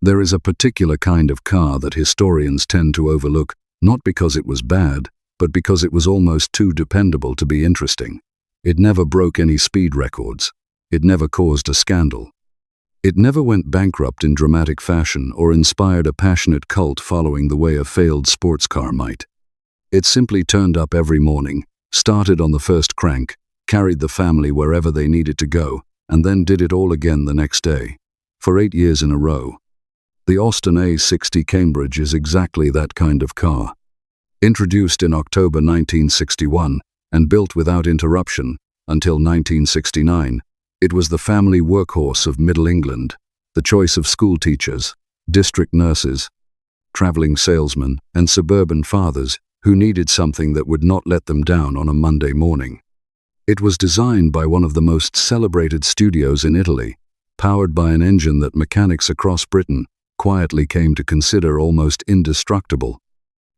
There is a particular kind of car that historians tend to overlook, not because it was bad, but because it was almost too dependable to be interesting. It never broke any speed records. It never caused a scandal. It never went bankrupt in dramatic fashion or inspired a passionate cult following the way a failed sports car might. It simply turned up every morning, started on the first crank, carried the family wherever they needed to go, and then did it all again the next day. For 8 years in a row. The Austin A60 Cambridge is exactly that kind of car. Introduced in October 1961 and built without interruption until 1969, it was the family workhorse of Middle England, the choice of school teachers, district nurses, traveling salesmen, and suburban fathers who needed something that would not let them down on a Monday morning. It was designed by one of the most celebrated studios in Italy, powered by an engine that mechanics across Britain quietly came to consider almost indestructible,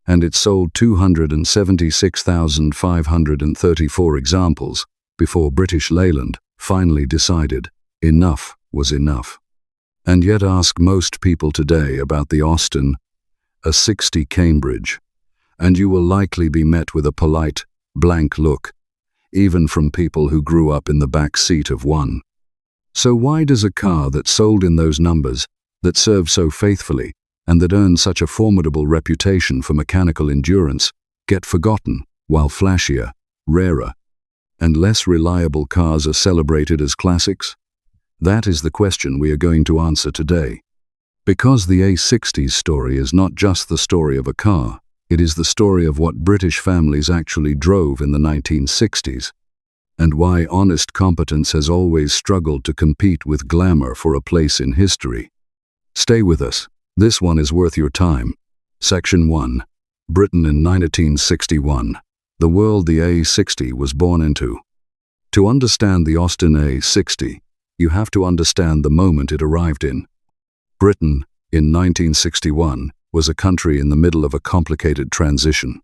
and it sold 276,534 examples before British Leyland finally decided enough was enough. And yet ask most people today about the Austin A60 Cambridge, and you will likely be met with a polite, blank look, even from people who grew up in the back seat of one. So why does a car that sold in those numbers, that served so faithfully, and that earned such a formidable reputation for mechanical endurance, get forgotten, while flashier, rarer, and less reliable cars are celebrated as classics? That is the question we are going to answer today. Because the A60's story is not just the story of a car, it is the story of what British families actually drove in the 1960s, and why honest competence has always struggled to compete with glamour for a place in history. Stay with us. This one is worth your time. Section 1. Britain in 1961. The world the A60 was born into. To understand the Austin A60, you have to understand the moment it arrived in. Britain, in 1961, was a country in the middle of a complicated transition.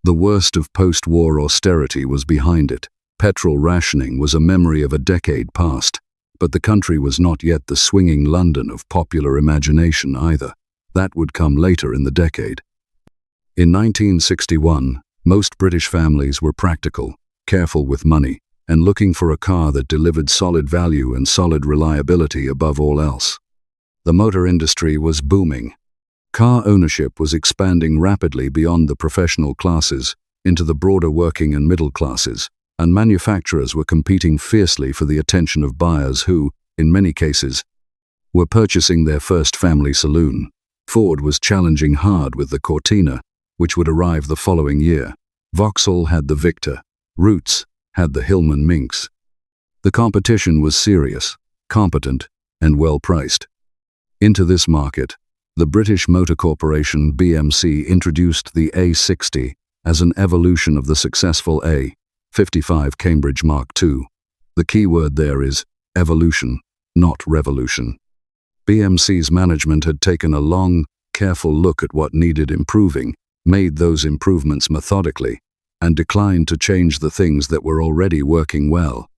The worst of post-war austerity was behind it. Petrol rationing was a memory of a decade past. But the country was not yet the swinging London of popular imagination either. That would come later in the decade. In 1961, most British families were practical, careful with money, and looking for a car that delivered solid value and solid reliability above all else. The motor industry was booming. Car ownership was expanding rapidly beyond the professional classes into the broader working and middle classes, and manufacturers were competing fiercely for the attention of buyers who, in many cases, were purchasing their first family saloon. Ford was challenging hard with the Cortina, which would arrive the following year. Vauxhall had the Victor. Roots had the Hillman Minx. The competition was serious, competent, and well-priced. Into this market, the British Motor Corporation BMC introduced the A60 as an evolution of the successful A55 Cambridge Mark II. The key word there is evolution, not revolution. BMC's management had taken a long, careful look at what needed improving, made those improvements methodically, and declined to change the things that were already working well.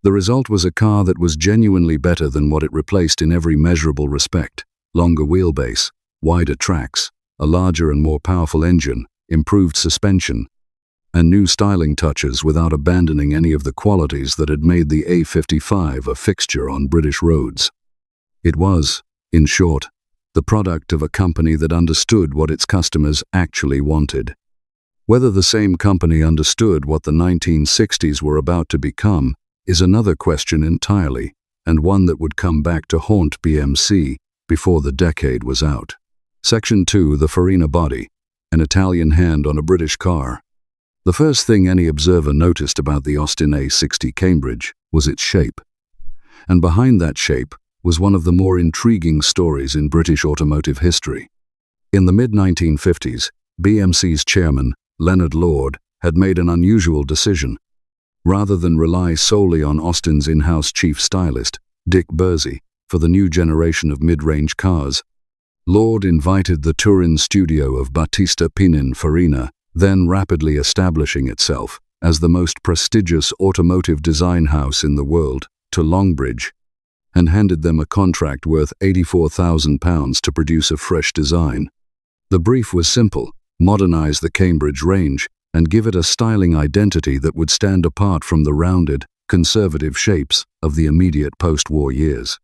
The result was a car that was genuinely better than what it replaced in every measurable respect: longer wheelbase, wider tracks, a larger and more powerful engine, improved suspension, and new styling touches without abandoning any of the qualities that had made the A55 a fixture on British roads. It was, in short, the product of a company that understood what its customers actually wanted. Whether the same company understood what the 1960s were about to become is another question entirely, and one that would come back to haunt BMC before the decade was out. Section 2. The Farina body, an Italian hand on a British car. The first thing any observer noticed about the Austin A60 Cambridge was its shape. And behind that shape was one of the more intriguing stories in British automotive history. In the mid-1950s, BMC's chairman, Leonard Lord, had made an unusual decision. Rather than rely solely on Austin's in-house chief stylist, Dick Bursey, for the new generation of mid-range cars, Lord invited the Turin studio of Battista Pininfarina, then rapidly establishing itself as the most prestigious automotive design house in the world, to Longbridge. and handed them a contract worth £84,000 to produce a fresh design. The brief was simple: modernize the Cambridge range and give it a styling identity that would stand apart from the rounded, conservative shapes of the immediate post-war years.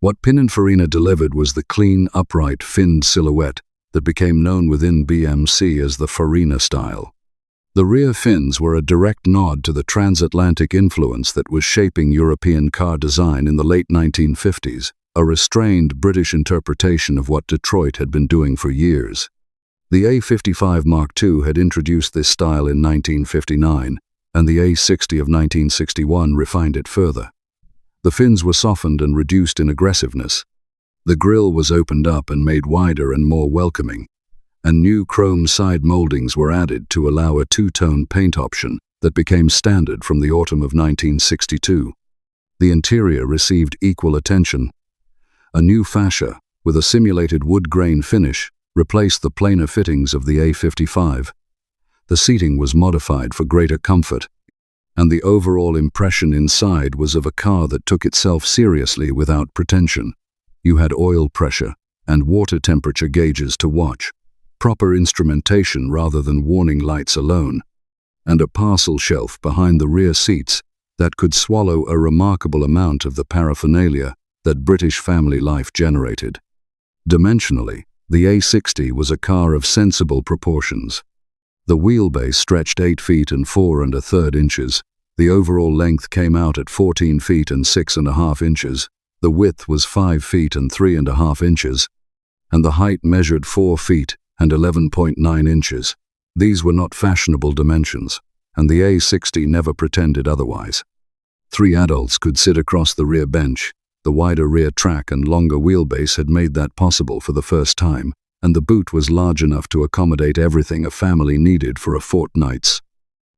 What Pininfarina delivered was the clean, upright, finned silhouette that became known within BMC as the Farina style. The rear fins were a direct nod to the transatlantic influence that was shaping European car design in the late 1950s, a restrained British interpretation of what Detroit had been doing for years. The A55 Mark II had introduced this style in 1959, and the A60 of 1961 refined it further. The fins were softened and reduced in aggressiveness. The grille was opened up and made wider and more welcoming, and new chrome side moldings were added to allow a two-tone paint option that became standard from the autumn of 1962. The interior received equal attention. A new fascia, with a simulated wood grain finish, replaced the plainer fittings of the A55. The seating was modified for greater comfort, and the overall impression inside was of a car that took itself seriously without pretension. You had oil pressure and water temperature gauges to watch, proper instrumentation rather than warning lights alone, and a parcel shelf behind the rear seats that could swallow a remarkable amount of the paraphernalia that British family life generated. Dimensionally, the A60 was a car of sensible proportions. The wheelbase stretched 8 feet and 4 1/3 inches. The overall length came out at 14 feet and 6 1/2 inches. The width was 5 feet and 3 1/2 inches, and the height measured 4 feet and 11.9 inches. These were not fashionable dimensions, and the A60 never pretended otherwise. 3 adults could sit across the rear bench. The wider rear track and longer wheelbase had made that possible for the first time, and the boot was large enough to accommodate everything a family needed for a fortnight's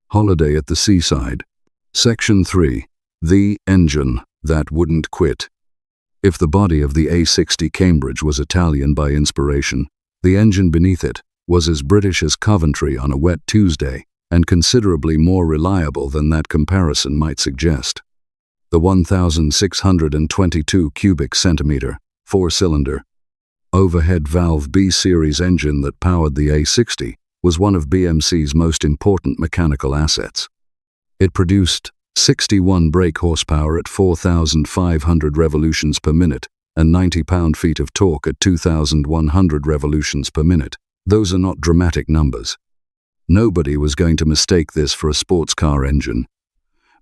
holiday at the seaside. Section 3. The engine that wouldn't quit. If the body of the A60 Cambridge was Italian by inspiration, the engine beneath it was as British as Coventry on a wet Tuesday, and considerably more reliable than that comparison might suggest. The 1,622 cubic centimeter, 4-cylinder, overhead valve B-series engine that powered the A60 was one of BMC's most important mechanical assets. It produced 61 brake horsepower at 4,500 revolutions per minute and 90 pound-feet of torque at 2,100 revolutions per minute. Those are not dramatic numbers. Nobody was going to mistake this for a sports car engine.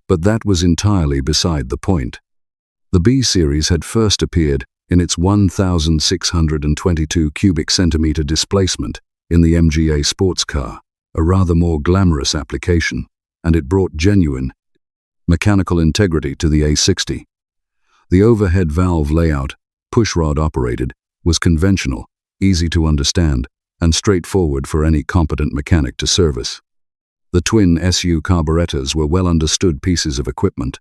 But that was entirely beside the point. The B-series had first appeared in its 1,622 cubic centimeter displacement in the MGA sports car, a rather more glamorous application, and it brought genuine mechanical integrity to the A60. The overhead valve layout, pushrod operated, was conventional, easy to understand, and straightforward for any competent mechanic to service. The twin SU carburetors were well understood pieces of equipment.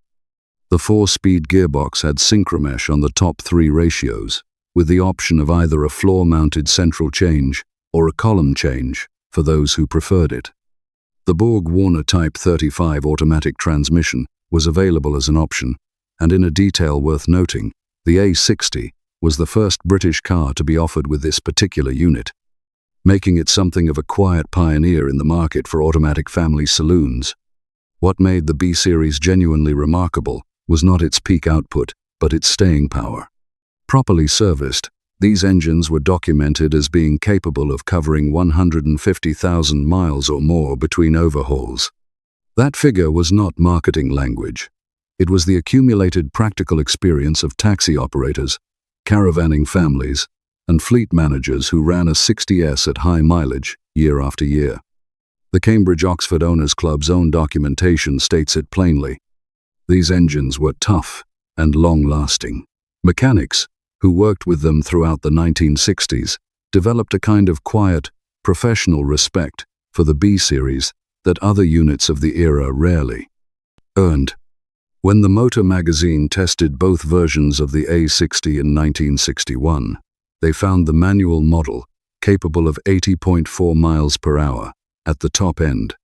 The 4-speed gearbox had synchromesh on the top 3 ratios, with the option of either a floor-mounted central change or a column change for those who preferred it. The Borg-Warner Type 35 automatic transmission was available as an option, and in a detail worth noting, the A60 was the first British car to be offered with this particular unit, making it something of a quiet pioneer in the market for automatic family saloons. What made the B-series genuinely remarkable was not its peak output, but its staying power. Properly serviced, these engines were documented as being capable of covering 150,000 miles or more between overhauls. That figure was not marketing language. It was the accumulated practical experience of taxi operators, caravanning families, and fleet managers who ran a 60S at high mileage year after year. The Cambridge Oxford Owners Club's own documentation states it plainly. These engines were tough and long-lasting. Mechanics, who worked with them throughout the 1960s, developed a kind of quiet, professional respect for the B-series that other units of the era rarely earned. When the Motor magazine tested both versions of the A60 in 1961, they found the manual model capable of 80.4 miles per hour at the top end,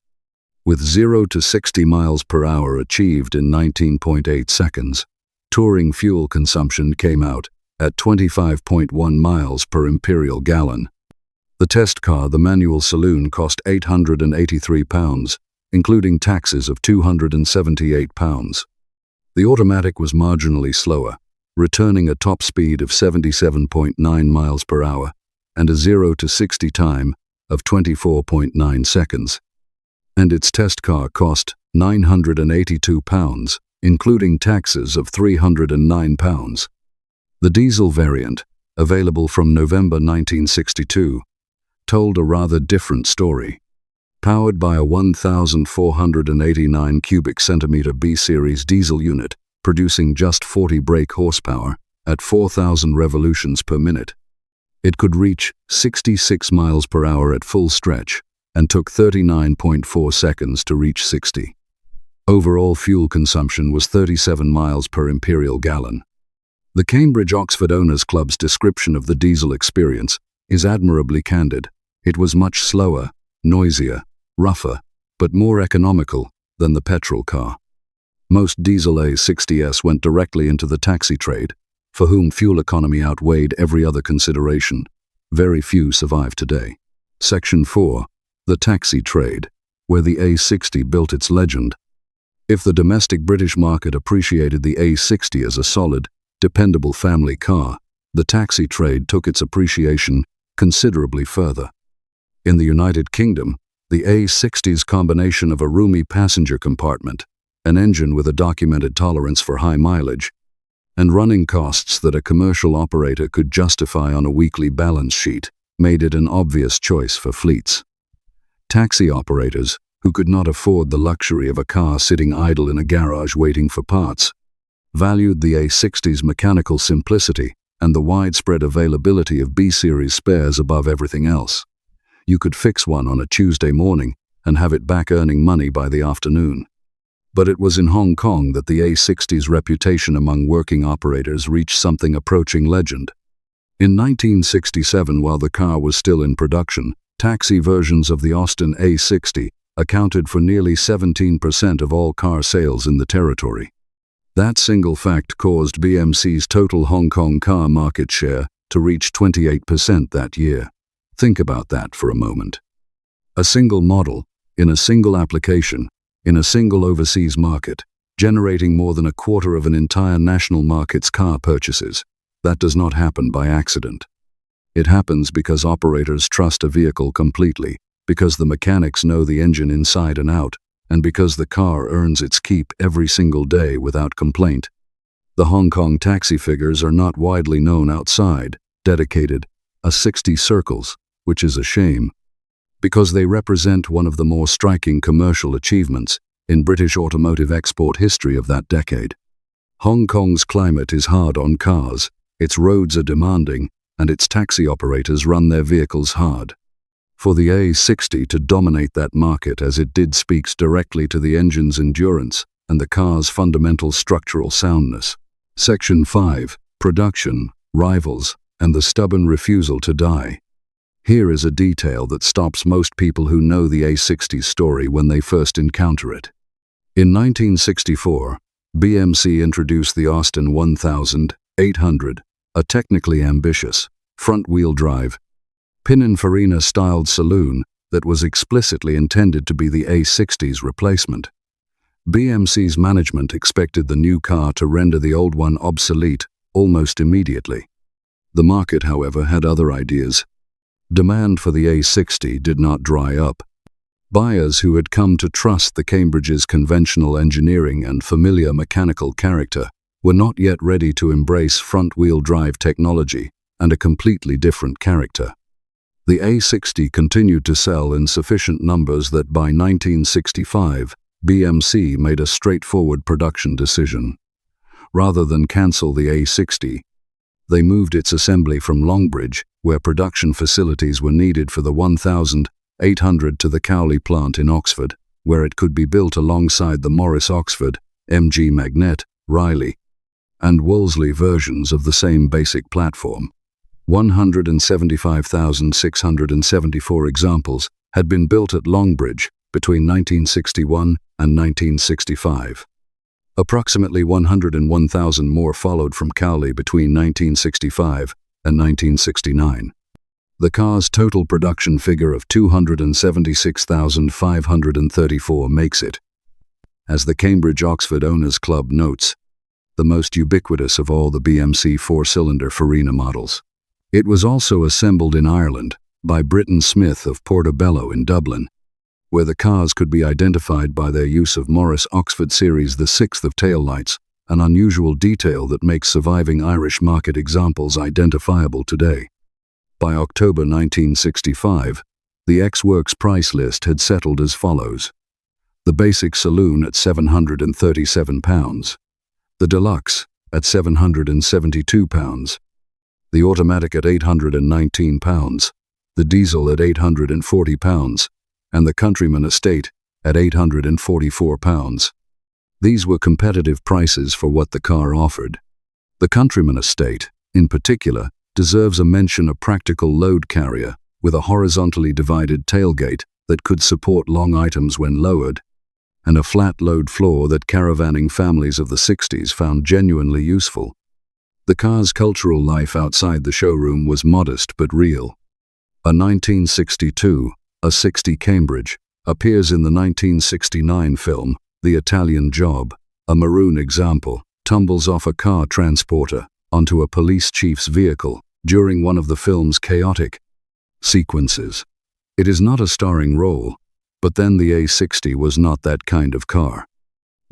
with 0 to 60 miles per hour achieved in 19.8 seconds. touring fuel consumption came out at 25.1 miles per imperial gallon. The test car, the manual saloon, cost £883, including taxes of £278. The automatic was marginally slower, returning a top speed of 77.9 miles per hour and a 0 to 60 time of 24.9 seconds. And its test car cost £982, including taxes of £309. The diesel variant, available from November 1962, told a rather different story. Powered by a 1,489 cubic centimeter B-series diesel unit, producing just 40 brake horsepower at 4,000 revolutions per minute. It could reach 66 miles per hour at full stretch and took 39.4 seconds to reach 60. Overall fuel consumption was 37 miles per imperial gallon. The Cambridge Oxford Owners Club's description of the diesel experience is admirably candid. It was much slower, noisier, rougher, but more economical than the petrol car. Most diesel A60s went directly into the taxi trade, for whom fuel economy outweighed every other consideration. Very few survive today. Section 4. The taxi trade, where the A60 built its legend. If the domestic British market appreciated the A60 as a solid, dependable family car, the taxi trade took its appreciation considerably further. In the United Kingdom, the A60's combination of a roomy passenger compartment, an engine with a documented tolerance for high mileage, and running costs that a commercial operator could justify on a weekly balance sheet made it an obvious choice for fleets. Taxi operators, who could not afford the luxury of a car sitting idle in a garage waiting for parts, valued the A60's mechanical simplicity and the widespread availability of B-series spares above everything else. You could fix one on a Tuesday morning and have it back earning money by the afternoon. But it was in Hong Kong that the A60's reputation among working operators reached something approaching legend. In 1967, while the car was still in production, taxi versions of the Austin A60 accounted for nearly 17% of all car sales in the territory. That single fact caused BMC's total Hong Kong car market share to reach 28% that year. Think about that for a moment. A single model, in a single application, in a single overseas market, generating more than a quarter of an entire national market's car purchases. That does not happen by accident. It happens because operators trust a vehicle completely, because the mechanics know the engine inside and out, and because the car earns its keep every single day without complaint. The Hong Kong taxi figures are not widely known outside dedicated A60 circles, which is a shame, because they represent one of the more striking commercial achievements in British automotive export history of that decade. Hong Kong's climate is hard on cars, its roads are demanding, and its taxi operators run their vehicles hard. For the A60 to dominate that market as it did speaks directly to the engine's endurance and the car's fundamental structural soundness. Section 5. Production, rivals, and the stubborn refusal to die. Here is a detail that stops most people who know the A60's story when they first encounter it. In 1964, BMC introduced the Austin 1800, a technically ambitious, front-wheel drive, Pininfarina-styled saloon that was explicitly intended to be the A60's replacement. BMC's management expected the new car to render the old one obsolete almost immediately. The market, however, had other ideas. Demand for the A60 did not dry up. Buyers who had come to trust the Cambridge's conventional engineering and familiar mechanical character were not yet ready to embrace front-wheel drive technology and a completely different character. The A60 continued to sell in sufficient numbers that by 1965, BMC made a straightforward production decision. Rather than cancel the A60, they moved its assembly from Longbridge, where production facilities were needed for the 1800, to the Cowley plant in Oxford, where it could be built alongside the Morris Oxford, MG Magnet, Riley, and Wolseley versions of the same basic platform. 175,674 examples had been built at Longbridge between 1961 and 1965. Approximately 101,000 more followed from Cowley between 1965 and 1969. The car's total production figure of 276,534 makes it, as the Cambridge Oxford Owners Club notes, the most ubiquitous of all the BMC four-cylinder Farina models. It was also assembled in Ireland by Britton Smith of Portobello in Dublin, where the cars could be identified by their use of Morris Oxford Series the 6th of taillights, an unusual detail that makes surviving Irish market examples identifiable today. By October 1965, the ex-works price list had settled as follows: the basic saloon at £737, the deluxe at £772, the automatic at £819, the diesel at £840, and the Countryman Estate at £844. These were competitive prices for what the car offered. The Countryman Estate, in particular, deserves a mention: a practical load carrier with a horizontally divided tailgate that could support long items when lowered, and a flat load floor that caravanning families of the 60s found genuinely useful. The car's cultural life outside the showroom was modest but real. A 1962 A60 Cambridge appears in the 1969 film The Italian Job. A maroon example tumbles off a car transporter onto a police chief's vehicle during one of the film's chaotic sequences. It is not a starring role, but then the A60 was not that kind of car.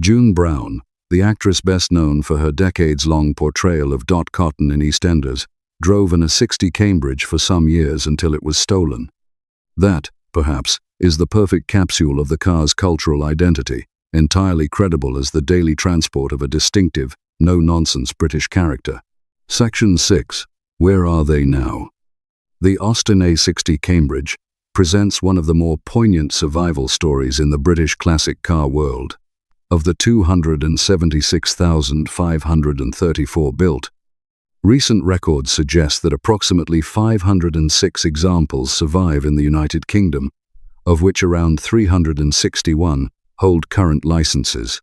June Brown, the actress best known for her decades-long portrayal of Dot Cotton in EastEnders, drove an A60 Cambridge for some years until it was stolen. That, perhaps, is the perfect capsule of the car's cultural identity, entirely credible as the daily transport of a distinctive, no-nonsense British character. Section 6. Where are they now? The Austin A60 Cambridge presents one of the more poignant survival stories in the British classic car world. Of the 276,534 built, recent records suggest that approximately 506 examples survive in the United Kingdom, of which around 361 hold current licenses.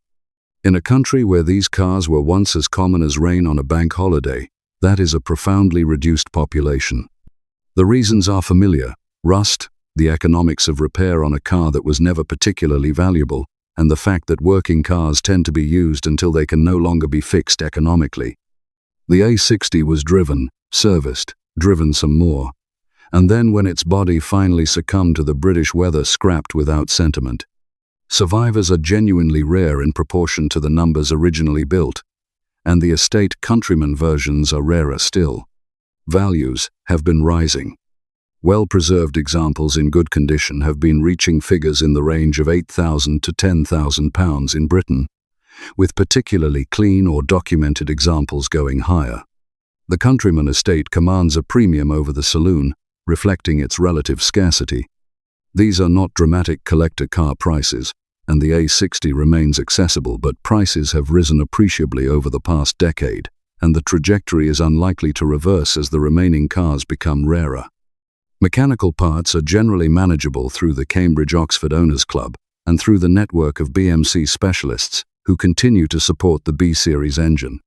In a country where these cars were once as common as rain on a bank holiday, that is a profoundly reduced population. The reasons are familiar: rust, the economics of repair on a car that was never particularly valuable, and the fact that working cars tend to be used until they can no longer be fixed economically. The A60 was driven, serviced, driven some more, and then when its body finally succumbed to the British weather, scrapped without sentiment. Survivors are genuinely rare in proportion to the numbers originally built, and the estate Countryman versions are rarer still. Values have been rising. Well-preserved examples in good condition have been reaching figures in the range of £8,000 to £10,000 in Britain, with particularly clean or documented examples going higher. The Countryman Estate commands a premium over the saloon, reflecting its relative scarcity. These are not dramatic collector car prices, and the A60 remains accessible, but prices have risen appreciably over the past decade, and the trajectory is unlikely to reverse as the remaining cars become rarer. Mechanical parts are generally manageable through the Cambridge Oxford Owners Club and through the network of BMC specialists who continue to support the B-Series engine.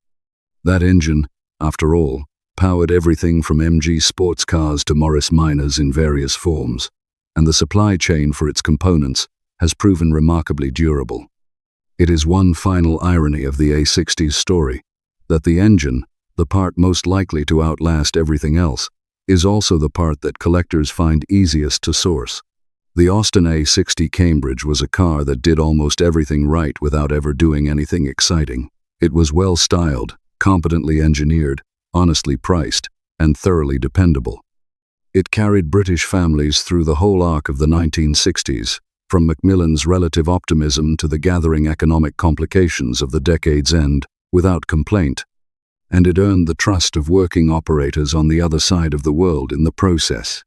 That engine, after all, powered everything from MG sports cars to Morris Minors in various forms, and the supply chain for its components has proven remarkably durable. It is one final irony of the A60's story that the engine, the part most likely to outlast everything else, is also the part that collectors find easiest to source. The Austin A60 Cambridge was a car that did almost everything right without ever doing anything exciting. It was well styled, competently engineered, honestly priced, and thoroughly dependable. It carried British families through the whole arc of the 1960s, from Macmillan's relative optimism to the gathering economic complications of the decade's end, without complaint, and it earned the trust of working operators on the other side of the world in the process.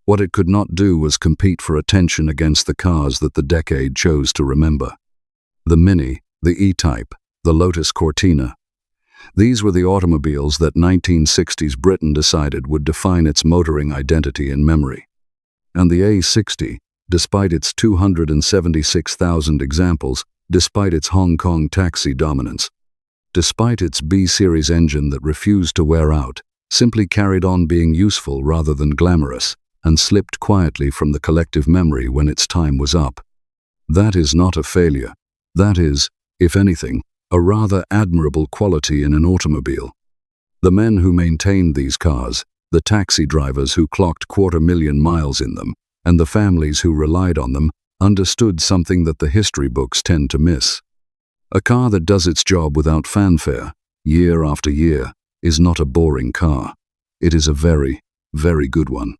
What it could not do was compete for attention against the cars that the decade chose to remember. The Mini, the E-Type, the Lotus Cortina. These were the automobiles that 1960s Britain decided would define its motoring identity in memory. And the A60, despite its 276,000 examples, despite its Hong Kong taxi dominance. Despite its B-series engine that refused to wear out, simply carried on being useful rather than glamorous, and slipped quietly from the collective memory when its time was up. That is not a failure. That is, if anything, a rather admirable quality in an automobile. The men who maintained these cars, the taxi drivers who clocked 250,000 miles in them, and the families who relied on them, understood something that the history books tend to miss. A car that does its job without fanfare, year after year, is not a boring car. It is a very, very good one.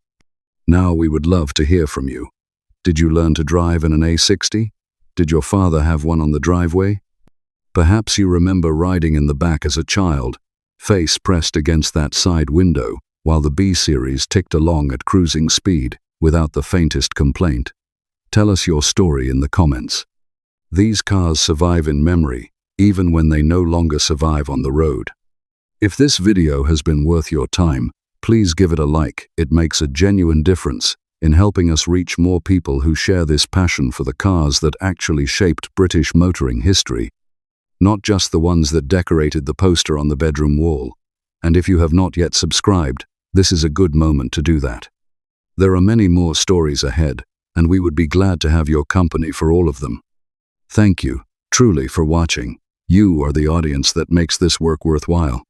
Now we would love to hear from you. Did you learn to drive in an A60? Did your father have one on the driveway? Perhaps you remember riding in the back as a child, face pressed against that side window, while the B-series ticked along at cruising speed, without the faintest complaint. Tell us your story in the comments. These cars survive in memory, even when they no longer survive on the road. If this video has been worth your time, please give it a like. It makes a genuine difference in helping us reach more people who share this passion for the cars that actually shaped British motoring history, not just the ones that decorated the poster on the bedroom wall. And if you have not yet subscribed, this is a good moment to do that. There are many more stories ahead, and we would be glad to have your company for all of them. Thank you, truly, for watching. You are the audience that makes this work worthwhile.